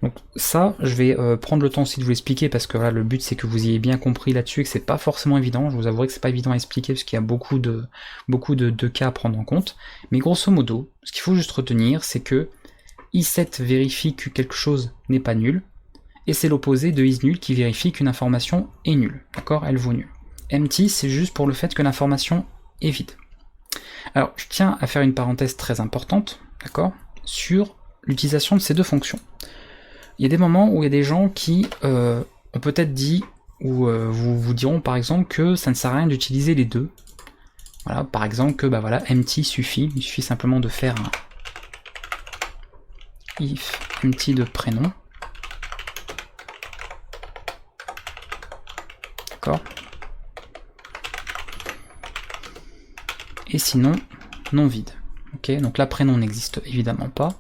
Donc ça, je vais prendre le temps aussi de vous l'expliquer parce que voilà, le but c'est que vous ayez bien compris là-dessus et que c'est pas forcément évident. Je vous avouerai que c'est pas évident à expliquer parce qu'il y a beaucoup de cas à prendre en compte. Mais grosso modo, ce qu'il faut juste retenir, c'est que isSet vérifie que quelque chose n'est pas nul, et c'est l'opposé de isNull qui vérifie qu'une information est nulle. D'accord? Elle vaut nul. Empty, c'est juste pour le fait que l'information est vide. Alors, je tiens à faire une parenthèse très importante, d'accord, sur l'utilisation de ces deux fonctions. Il y a des moments où il y a des gens qui ont peut-être dit, ou vous diront par exemple que ça ne sert à rien d'utiliser les deux. Voilà, par exemple que bah voilà, empty suffit, il suffit simplement de faire un if empty de prénom. D'accord. Et sinon, non vide. Ok, donc là, prénom n'existe évidemment pas.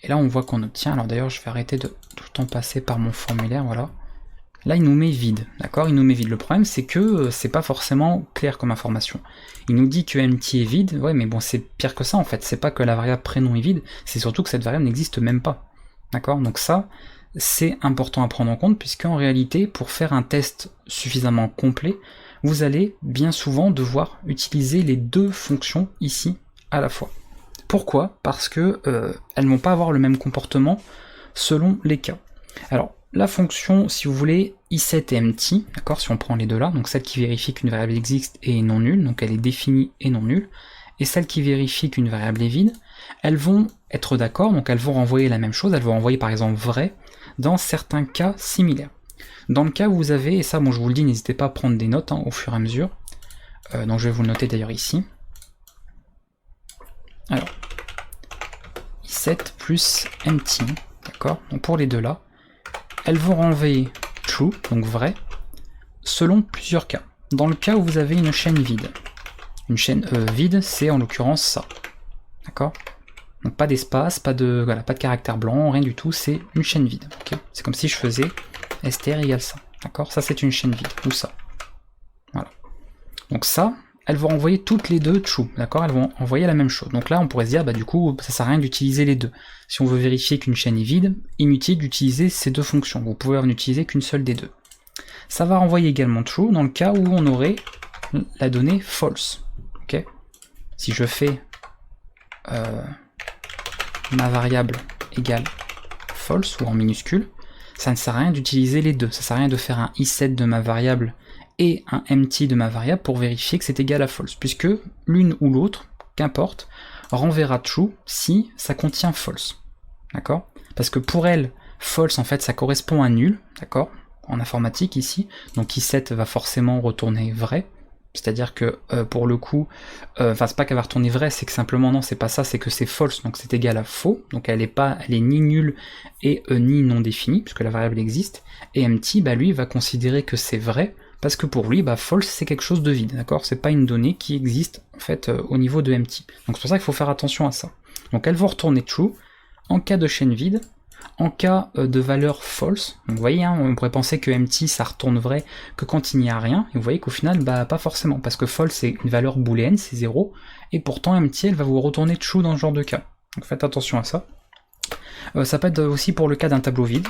Et là, on voit qu'on obtient, alors d'ailleurs, je vais arrêter de tout le temps passer par mon formulaire, voilà. Là, il nous met vide, d'accord? Il nous met vide. Le problème, c'est que c'est pas forcément clair comme information. Il nous dit que empty est vide, ouais, mais bon, c'est pire que ça, en fait. C'est pas que la variable prénom est vide, c'est surtout que cette variable n'existe même pas. D'accord? Donc ça, c'est important à prendre en compte, puisqu'en réalité, pour faire un test suffisamment complet, vous allez bien souvent devoir utiliser les deux fonctions ici à la fois. Pourquoi? Parce que elles vont pas avoir le même comportement selon les cas. Alors, la fonction, si vous voulez, isSet et empty, d'accord, si on prend les deux là, donc celle qui vérifie qu'une variable existe et est non nulle, donc elle est définie et non nulle, et celle qui vérifie qu'une variable est vide, elles vont être d'accord, donc elles vont renvoyer la même chose, elles vont renvoyer par exemple vrai, dans certains cas similaires. Dans le cas où vous avez, et ça bon je vous le dis, n'hésitez pas à prendre des notes hein, au fur et à mesure, donc je vais vous le noter d'ailleurs ici. Alors, isSet plus empty, d'accord, donc pour les deux là, elles vont renvoyer true, donc vrai, selon plusieurs cas. Dans le cas où vous avez une chaîne vide, une chaîne vide, c'est en l'occurrence ça, d'accord. Donc pas d'espace, pas de caractère blanc, rien du tout, c'est une chaîne vide. Okay, c'est comme si je faisais str égale ça, d'accord. Ça c'est une chaîne vide, ou ça. Voilà. Donc ça, elles vont envoyer toutes les deux true, d'accord. Elles vont envoyer la même chose. Donc là on pourrait se dire, bah du coup ça sert à rien d'utiliser les deux. Si on veut vérifier qu'une chaîne est vide, inutile d'utiliser ces deux fonctions. Vous pouvez en utiliser qu'une seule des deux. Ça va renvoyer également true dans le cas où on aurait la donnée false. Ok. Si je fais ma variable égale false ou en minuscule, ça ne sert à rien d'utiliser les deux. Ça sert à rien de faire un isSet de ma variable et un empty de ma variable pour vérifier que c'est égal à false, puisque l'une ou l'autre, qu'importe, renverra true si ça contient false. D'accord? Parce que pour elle, false en fait ça correspond à nul, d'accord? En informatique ici, donc isSet va forcément retourner vrai. C'est-à-dire que pour le coup, enfin c'est pas qu'elle va retourner vrai, c'est que simplement non, c'est pas ça, c'est que c'est false, donc c'est égal à faux, donc elle est ni nulle et ni non définie, puisque la variable existe, et empty, bah lui va considérer que c'est vrai, parce que pour lui, bah false c'est quelque chose de vide, d'accord, c'est pas une donnée qui existe en fait au niveau de empty. Donc c'est pour ça qu'il faut faire attention à ça. Donc elles vont retourner true en cas de chaîne vide. En cas de valeur false, donc vous voyez, hein, on pourrait penser que empty ça retourne vrai que quand il n'y a rien, et vous voyez qu'au final, bah pas forcément, parce que false c'est une valeur booléenne, c'est 0, et pourtant empty elle va vous retourner true dans ce genre de cas. Donc faites attention à ça. Ça peut être aussi pour le cas d'un tableau vide,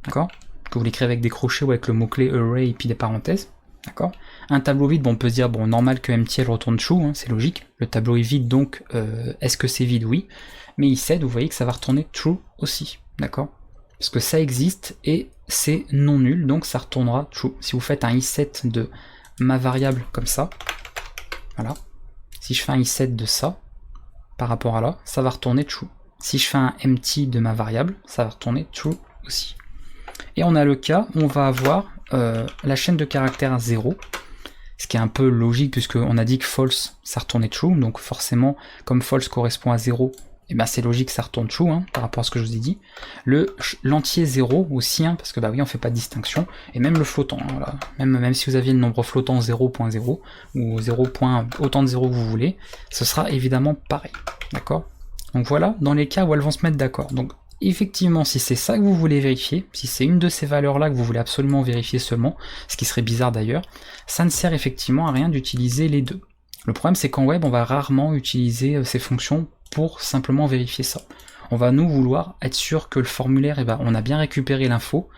d'accord, que vous l'écrivez avec des crochets ou avec le mot-clé array et puis des parenthèses, d'accord. Un tableau vide, bon, on peut se dire, bon, normal que empty elle retourne true, hein, c'est logique. Le tableau est vide, donc est-ce que c'est vide? Oui. Mais i7, vous voyez que ça va retourner true aussi, d'accord, parce que ça existe et c'est non nul, donc ça retournera true. Si vous faites un i7 de ma variable comme ça, voilà, si je fais un i7 de ça, par rapport à là, ça va retourner true. Si je fais un empty de ma variable, ça va retourner true aussi. Et on a le cas où on va avoir la chaîne de caractères 0, ce qui est un peu logique puisqu'on a dit que false, ça retournait true, donc forcément, comme false correspond à 0, et ben c'est logique que ça retourne true, hein, par rapport à ce que je vous ai dit. L'entier 0 aussi, hein, parce que bah oui, on fait pas de distinction, et même le flottant, hein, voilà. Même si vous aviez le nombre flottant 0.0, ou 0. Autant de 0 que vous voulez, ce sera évidemment pareil, d'accord. Donc voilà, dans les cas où elles vont se mettre d'accord. Donc effectivement, si c'est ça que vous voulez vérifier, si c'est une de ces valeurs-là que vous voulez absolument vérifier seulement, ce qui serait bizarre d'ailleurs, ça ne sert effectivement à rien d'utiliser les deux. Le problème c'est qu'en web, on va rarement utiliser ces fonctions pour simplement vérifier ça. On va nous vouloir être sûr que le formulaire, on a bien récupéré l'info,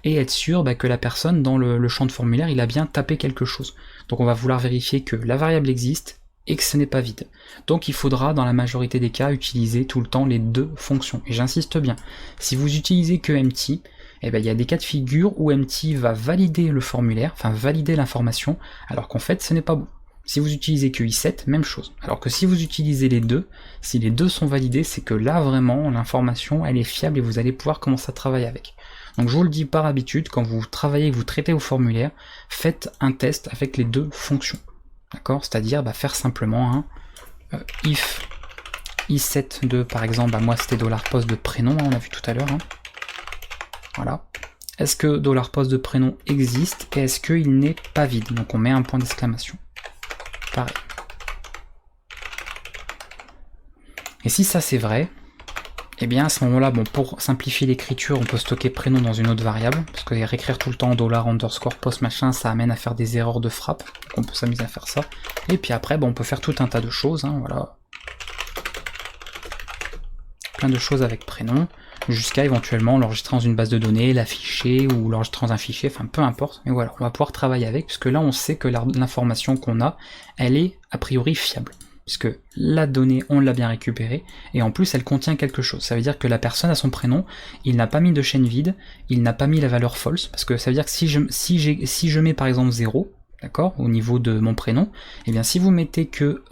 et être sûr que la personne dans le champ de formulaire, il a bien tapé quelque chose. Donc on va vouloir vérifier que la variable existe, et que ce n'est pas vide. Donc il faudra dans la majorité des cas utiliser tout le temps les deux fonctions. Et j'insiste bien, si vous utilisez que empty, il y a des cas de figure où empty va valider le formulaire, enfin valider l'information, alors qu'en fait ce n'est pas bon. Si vous utilisez que i7, même chose. Alors que si vous utilisez les deux, si les deux sont validés, c'est que là vraiment l'information elle est fiable et vous allez pouvoir commencer à travailler avec. Donc je vous le dis par habitude, quand vous travaillez et que vous traitez vos formulaires, faites un test avec les deux fonctions. D'accord, c'est-à-dire faire simplement un if i7 de, par exemple, moi c'était $post de prénom, hein, on a vu tout à l'heure. Hein. Voilà. Est-ce que $post de prénom existe et est-ce qu'il n'est pas vide? Donc on met un point d'exclamation. Pareil. Et si ça c'est vrai, et bien à ce moment-là, bon, pour simplifier l'écriture, on peut stocker prénom dans une autre variable, parce que réécrire tout le temps $_post machin, ça amène à faire des erreurs de frappe, donc on peut s'amuser à faire ça. Et puis après, bon, on peut faire tout un tas de choses, hein, voilà. Plein de choses avec prénom, jusqu'à éventuellement l'enregistrer dans une base de données, l'afficher, ou l'enregistrer dans un fichier, enfin peu importe, mais voilà, on va pouvoir travailler avec, puisque là on sait que l'information qu'on a, elle est a priori fiable. Puisque la donnée, on l'a bien récupérée, et en plus elle contient quelque chose. Ça veut dire que la personne a son prénom, il n'a pas mis de chaîne vide, il n'a pas mis la valeur false, parce que ça veut dire que si je mets par exemple 0, d'accord, au niveau de mon prénom, et bien si vous mettez que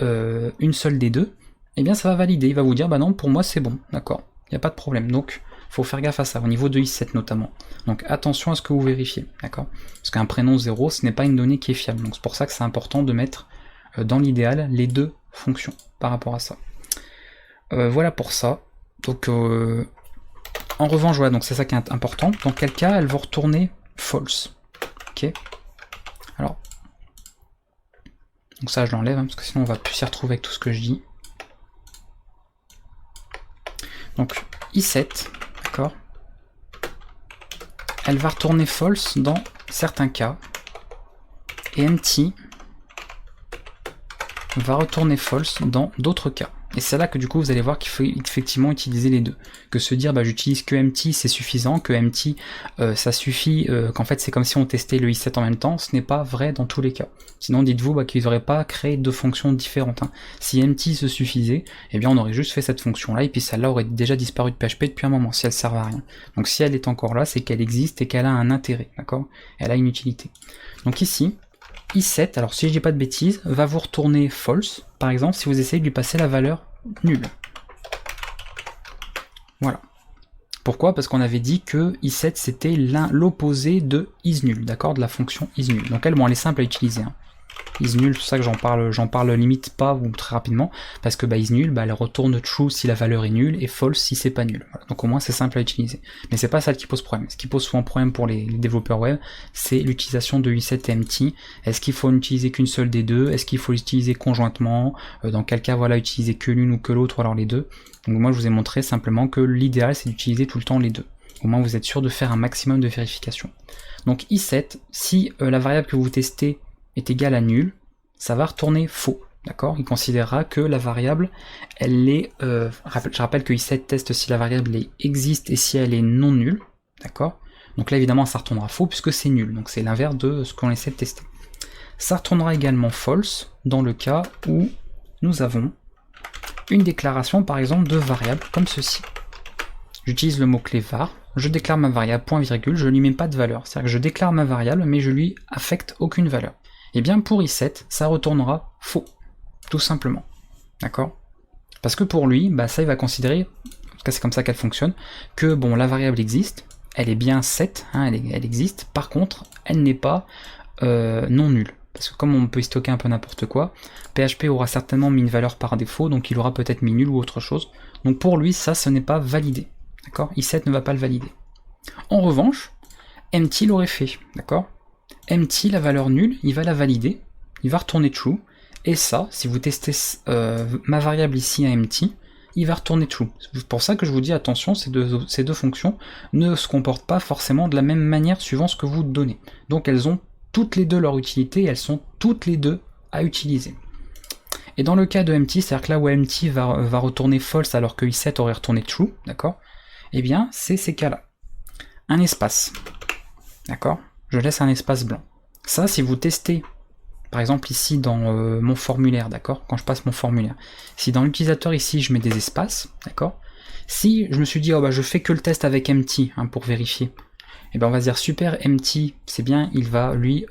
une seule des deux, et bien ça va valider, il va vous dire bah non, pour moi c'est bon, d'accord, il n'y a pas de problème. Donc faut faire gaffe à ça, au niveau de i7 notamment. Donc attention à ce que vous vérifiez, d'accord, parce qu'un prénom 0, ce n'est pas une donnée qui est fiable, donc c'est pour ça que c'est important de mettre dans l'idéal les deux fonctions par rapport à ça. Voilà pour ça. Donc en revanche, voilà, donc c'est ça qui est important. Dans quel cas elles vont retourner false. Ok. Alors, donc ça je l'enlève, hein, parce que sinon on va plus s'y retrouver avec tout ce que je dis. Donc i7, d'accord, elle va retourner false dans certains cas, et empty va retourner false dans d'autres cas. Et c'est là que du coup vous allez voir qu'il faut effectivement utiliser les deux. Que se dire j'utilise que empty c'est suffisant, que empty ça suffit, qu'en fait c'est comme si on testait le i7 en même temps, ce n'est pas vrai dans tous les cas. Sinon dites-vous qu'ils n'auraient pas créé deux fonctions différentes. Hein. Si empty se suffisait, eh bien on aurait juste fait cette fonction là et puis celle-là aurait déjà disparu de PHP depuis un moment si elle sert à rien. Donc si elle est encore là, c'est qu'elle existe et qu'elle a un intérêt, d'accord? Elle a une utilité. Donc ici, i7, alors si je dis pas de bêtises, va vous retourner false, par exemple, si vous essayez de lui passer la valeur nulle. Voilà. Pourquoi? Parce qu'on avait dit que i7 c'était l'opposé de isNull, d'accord, de la fonction isNull. Donc elle, bon, elle est simple à utiliser. Hein. isNull, c'est pour ça que j'en parle limite pas ou très rapidement, parce que isNull, elle retourne true si la valeur est nulle et false si c'est pas nul. Voilà. Donc au moins c'est simple à utiliser. Mais c'est pas ça qui pose problème. Ce qui pose souvent problème pour les développeurs web, c'est l'utilisation de i7 et empty. Est-ce qu'il faut n'utiliser qu'une seule des deux? Est-ce qu'il faut l'utiliser conjointement? Dans quel cas, voilà, utiliser que l'une ou que l'autre, ou alors les deux? Donc moi je vous ai montré simplement que l'idéal c'est d'utiliser tout le temps les deux. Au moins vous êtes sûr de faire un maximum de vérification. Donc i7, si la variable que vous testez est égale à nul, ça va retourner faux. d'accord? Il considérera que la variable, elle est... je rappelle que i7 teste si la variable existe et si elle est non nulle, d'accord? Donc là, évidemment, ça retournera faux puisque c'est nul, donc c'est l'inverse de ce qu'on essaie de tester. Ça retournera également false dans le cas où nous avons une déclaration, par exemple, de variable, comme ceci. J'utilise le mot-clé var, je déclare ma variable, point virgule, je ne lui mets pas de valeur. C'est-à-dire que je déclare ma variable, mais je lui affecte aucune valeur. Et bien pour i7, ça retournera faux, tout simplement. D'accord? Parce que pour lui, bah, ça il va considérer, en tout cas c'est comme ça qu'elle fonctionne, que bon, la variable existe, elle est bien 7, hein, elle existe, par contre, elle n'est pas non nulle. Parce que comme on peut y stocker un peu n'importe quoi, PHP aura certainement mis une valeur par défaut, donc il aura peut-être mis nul ou autre chose. Donc pour lui, ça, ce n'est pas validé. D'accord? i7 ne va pas le valider. En revanche, empty l'aurait fait. D'accord? Empty, la valeur nulle, il va la valider, il va retourner true, et ça, si vous testez ma variable ici à empty, il va retourner true. C'est pour ça que je vous dis attention, ces deux fonctions ne se comportent pas forcément de la même manière suivant ce que vous donnez. Donc elles ont toutes les deux leur utilité, et elles sont toutes les deux à utiliser. Et dans le cas de empty, c'est-à-dire que là où empty va retourner false alors que i7 aurait retourné true, d'accord? Eh bien, c'est ces cas-là. Un espace, d'accord? Je laisse un espace blanc. Ça, si vous testez, par exemple ici dans mon formulaire, d'accord? Quand je passe mon formulaire, si dans l'utilisateur ici je mets des espaces, d'accord? Si je me suis dit, oh bah je fais que le test avec empty, hein, pour vérifier, et bien on va se dire super, empty, c'est bien, il va lui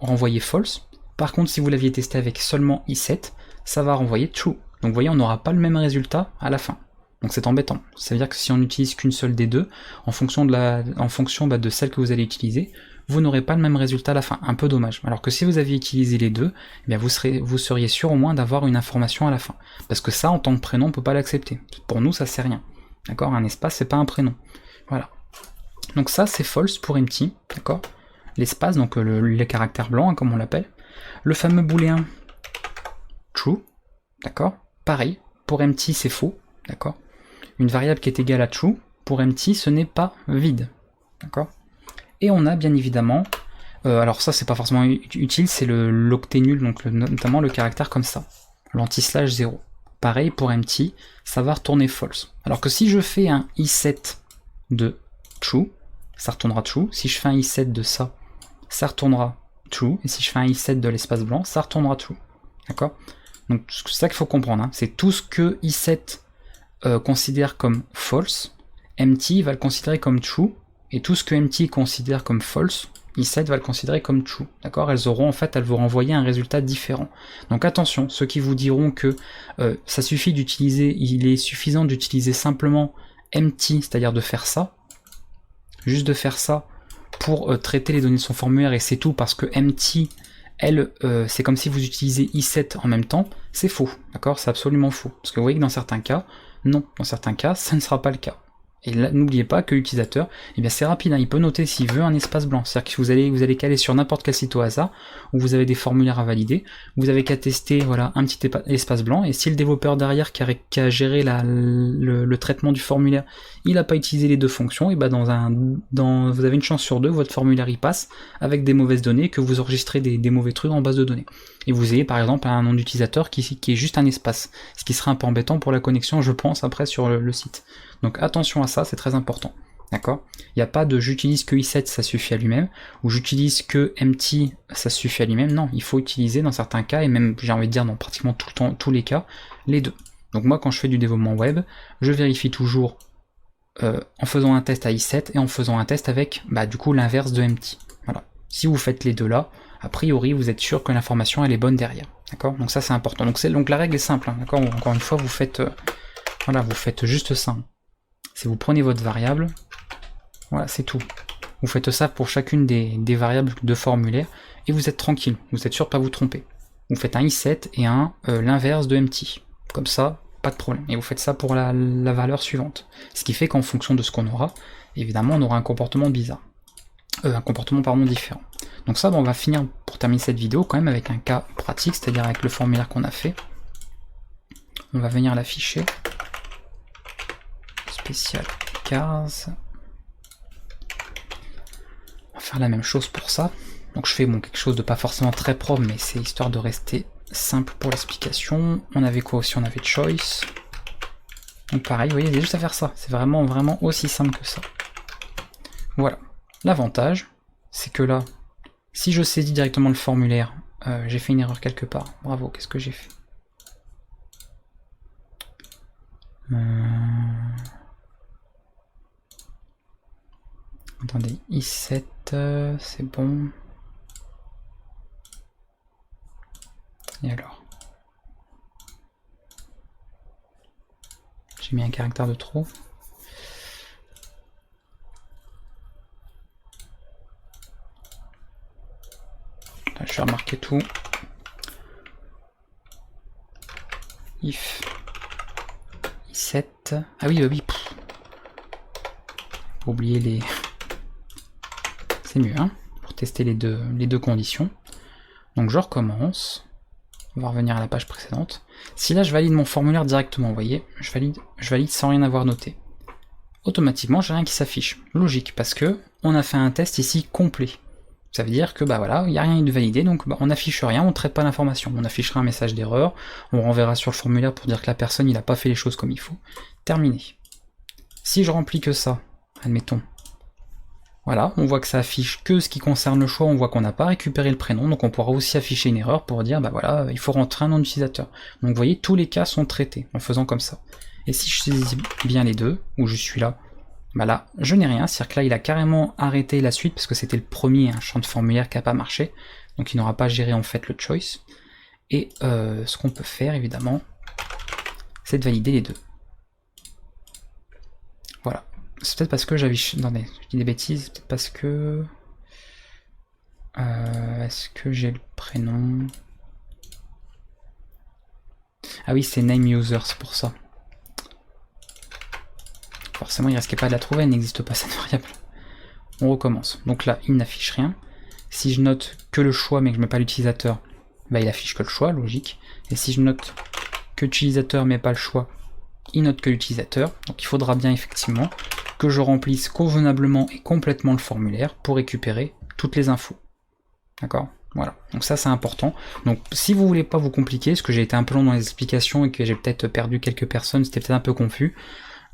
renvoyer false. Par contre, si vous l'aviez testé avec seulement i7, ça va renvoyer true. Donc vous voyez, on n'aura pas le même résultat à la fin. Donc c'est embêtant. Ça veut dire que si on n'utilise qu'une seule des deux, en fonction de celle que vous allez utiliser, vous n'aurez pas le même résultat à la fin. Un peu dommage. Alors que si vous aviez utilisé les deux, eh bien vous seriez sûr au moins d'avoir une information à la fin. Parce que ça, en tant que prénom, on ne peut pas l'accepter. Pour nous, ça sert rien. D'accord? Un espace, c'est pas un prénom. Voilà. Donc ça, c'est false pour empty. D'accord? L'espace, donc les caractères blancs, hein, comme on l'appelle. Le fameux booléen true. D'accord? Pareil. Pour empty, c'est faux. D'accord? Une variable qui est égale à true, pour empty, ce n'est pas vide. D'accord? Et on a bien évidemment, alors ça c'est pas forcément utile, c'est l'octet nul, donc notamment le caractère comme ça, l'anti-slash 0. Pareil pour empty, ça va retourner false. Alors que si je fais un i7 de true, ça retournera true. Si je fais un i7 de ça, ça retournera true. Et si je fais un i7 de l'espace blanc, ça retournera true. D'accord? Donc c'est ça qu'il faut comprendre, hein. C'est tout ce que i7 considère comme false, empty va le considérer comme true, et tout ce que empty considère comme false, i7 va le considérer comme true. D'accord? Elles vont renvoyer un résultat différent. Donc attention, ceux qui vous diront que ça suffit d'utiliser, il est suffisant d'utiliser simplement empty, c'est-à-dire de faire ça, juste de faire ça pour traiter les données de son formulaire et c'est tout, parce que empty, elle, c'est comme si vous utilisez i7 en même temps, c'est faux, d'accord? C'est absolument faux. Parce que vous voyez que dans certains cas, non, dans certains cas, ça ne sera pas le cas. Et là, n'oubliez pas que l'utilisateur, eh bien c'est rapide, hein, il peut noter s'il veut un espace blanc. C'est-à-dire que vous allez caler sur n'importe quel site au hasard, où vous avez des formulaires à valider, vous avez qu'à tester voilà, un petit espace blanc, et si le développeur derrière qui a géré le traitement du formulaire, il n'a pas utilisé les deux fonctions, et ben vous avez une chance sur deux, votre formulaire y passe avec des mauvaises données, que vous enregistrez des mauvais trucs en base de données. Et vous ayez par exemple un nom d'utilisateur qui est juste un espace, ce qui serait un peu embêtant pour la connexion, je pense, après sur le site. Donc attention à ça, c'est très important. D'accord? Il n'y a pas de j'utilise que i7, ça suffit à lui-même, ou j'utilise que empty, ça suffit à lui-même. Non, il faut utiliser dans certains cas, et même j'ai envie de dire dans pratiquement tout le temps, tous les cas, les deux. Donc moi quand je fais du développement web, je vérifie toujours en faisant un test à i7 et en faisant un test avec du coup l'inverse de empty. Voilà. Si vous faites les deux là, a priori vous êtes sûr que l'information elle est bonne derrière. D'accord? Donc ça c'est important. Donc la règle est simple, hein, d'accord? Encore une fois, vous faites juste ça. Si vous prenez votre variable, voilà, c'est tout. Vous faites ça pour chacune des variables de formulaire et vous êtes tranquille, vous êtes sûr de ne pas vous tromper. Vous faites un i7 et l'inverse de empty. Comme ça, pas de problème. Et vous faites ça pour la valeur suivante. Ce qui fait qu'en fonction de ce qu'on aura, évidemment, on aura un comportement bizarre. Différent. Donc ça, on va finir pour terminer cette vidéo quand même avec un cas pratique, c'est-à-dire avec le formulaire qu'on a fait. On va venir l'afficher. Spécial cars. On va faire la même chose pour ça. Donc je fais quelque chose de pas forcément très propre, mais c'est histoire de rester simple pour l'explication. On avait quoi aussi? On avait choice. Donc pareil, vous voyez, il y a juste à faire ça. C'est vraiment aussi simple que ça. Voilà. L'avantage, c'est que là, si je saisis directement le formulaire, j'ai fait une erreur quelque part. Bravo, qu'est-ce que j'ai fait? Attendez, i7, c'est bon. Et alors? J'ai mis un caractère de trop. Là, je vais remarquer tout. If i7. Ah oui, oui. Faut oublier les. C'est mieux, hein, pour tester les deux conditions. Donc je recommence. On va revenir à la page précédente. Si là je valide mon formulaire directement, vous voyez, je valide sans rien avoir noté. Automatiquement, j'ai rien qui s'affiche. Logique, parce que on a fait un test ici complet. Ça veut dire que bah voilà, il n'y a rien de validé, donc bah, on n'affiche rien, on ne traite pas l'information. On affichera un message d'erreur, on renverra sur le formulaire pour dire que la personne il n'a pas fait les choses comme il faut. Terminé. Si je remplis que ça, admettons. Voilà, on voit que ça affiche que ce qui concerne le choix, on voit qu'on n'a pas récupéré le prénom, donc on pourra aussi afficher une erreur pour dire, bah voilà, il faut rentrer un nom d'utilisateur. Donc vous voyez, tous les cas sont traités en faisant comme ça. Et si je saisis bien les deux, où je suis là, bah là, je n'ai rien, c'est-à-dire que là, il a carrément arrêté la suite, parce que c'était le premier champ de formulaire qui n'a pas marché, donc il n'aura pas géré en fait le choice. Et ce qu'on peut faire, évidemment, c'est de valider les deux. Voilà. C'est peut-être parce que j'avais... Attendez, je dis des bêtises, peut-être parce que... Est-ce que j'ai le prénom? Ah oui, c'est name user, c'est pour ça. Forcément, il risquait pas de la trouver, elle n'existe pas cette variable. On recommence. Donc là, il n'affiche rien. Si je note que le choix, mais que je mets pas l'utilisateur, bah il affiche que le choix, logique. Et si je note que l'utilisateur, mais pas le choix, il note que l'utilisateur. Donc il faudra bien effectivement que je remplisse convenablement et complètement le formulaire pour récupérer toutes les infos. D'accord? Voilà. Donc ça c'est important. Donc si vous voulez pas vous compliquer, parce que j'ai été un peu long dans les explications et que j'ai peut-être perdu quelques personnes, c'était peut-être un peu confus.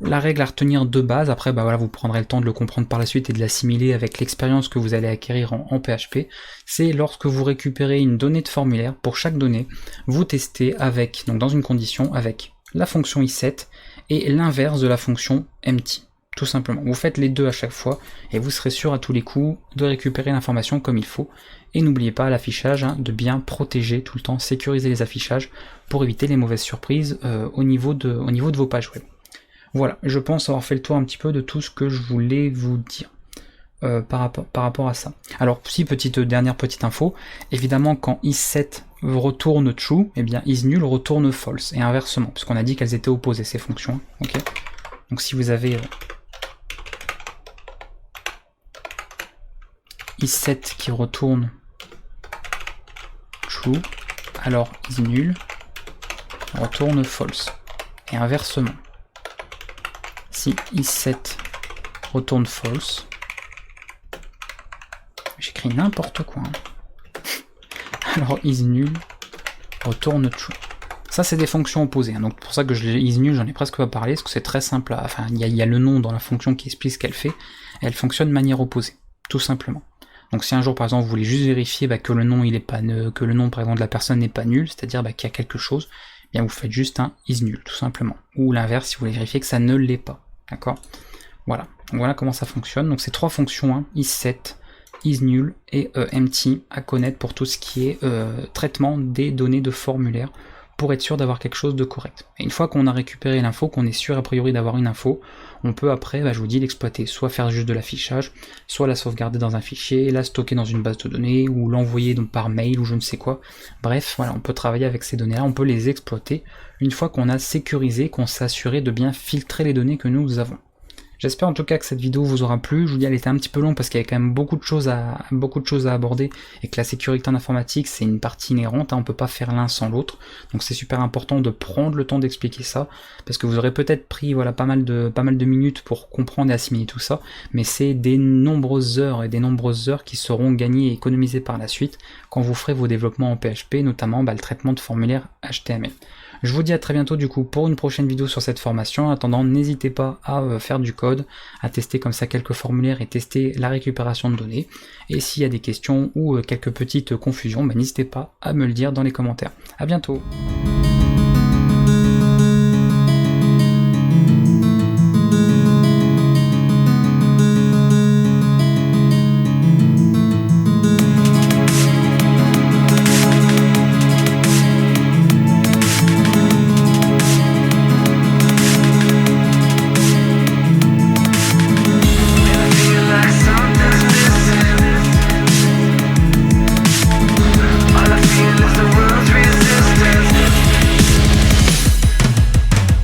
La règle à retenir de base, après bah voilà, vous prendrez le temps de le comprendre par la suite et de l'assimiler avec l'expérience que vous allez acquérir en PHP, c'est lorsque vous récupérez une donnée de formulaire, pour chaque donnée, vous testez avec, donc dans une condition, avec la fonction i7 et l'inverse de la fonction empty. Tout simplement. Vous faites les deux à chaque fois et vous serez sûr à tous les coups de récupérer l'information comme il faut. Et n'oubliez pas l'affichage, de bien protéger tout le temps, sécuriser les affichages pour éviter les mauvaises surprises au niveau de vos pages web. Voilà, je pense avoir fait le tour un petit peu de tout ce que je voulais vous dire par rapport à ça. Alors, si dernière petite info, évidemment quand is7 retourne true, eh bien isNull retourne false, et inversement, puisqu'on a dit qu'elles étaient opposées ces fonctions. Ok. Donc si vous avez is7 qui retourne true, alors isNull retourne false, et inversement. Si is7 retourne false, j'écris n'importe quoi, hein. Alors isNull retourne true. Ça c'est des fonctions opposées, hein. Donc pour ça que isNull j'en ai presque pas parlé, parce que c'est très simple, enfin il y a le nom dans la fonction qui explique ce qu'elle fait, et elle fonctionne de manière opposée, tout simplement. Donc si un jour par exemple vous voulez juste vérifier que le nom il est pas que le nom par exemple de la personne n'est pas nul, c'est-à-dire qu'il y a quelque chose, eh bien vous faites juste un isNull, tout simplement. Ou l'inverse si vous voulez vérifier que ça ne l'est pas. D'accord? Voilà. Donc voilà comment ça fonctionne. Donc c'est trois fonctions, hein, is7, isNull et empty à connaître pour tout ce qui est traitement des données de formulaire pour être sûr d'avoir quelque chose de correct. Et une fois qu'on a récupéré l'info, qu'on est sûr a priori d'avoir une info, on peut après, je vous dis, l'exploiter, soit faire juste de l'affichage, soit la sauvegarder dans un fichier, la stocker dans une base de données, ou l'envoyer donc par mail ou je ne sais quoi. Bref, voilà, on peut travailler avec ces données-là, on peut les exploiter une fois qu'on a sécurisé, qu'on s'est assuré de bien filtrer les données que nous avons. J'espère en tout cas que cette vidéo vous aura plu. Je vous dis, elle était un petit peu longue parce qu'il y avait quand même beaucoup de choses à aborder et que la sécurité en informatique c'est une partie inhérente, hein, on peut pas faire l'un sans l'autre. Donc c'est super important de prendre le temps d'expliquer ça parce que vous aurez peut-être pris voilà pas mal de minutes pour comprendre et assimiler tout ça, mais c'est des nombreuses heures et des nombreuses heures qui seront gagnées et économisées par la suite quand vous ferez vos développements en PHP, notamment le traitement de formulaires HTML. Je vous dis à très bientôt du coup pour une prochaine vidéo sur cette formation. En attendant, n'hésitez pas à faire du code, à tester comme ça quelques formulaires et tester la récupération de données. Et s'il y a des questions ou quelques petites confusions, n'hésitez pas à me le dire dans les commentaires. À bientôt.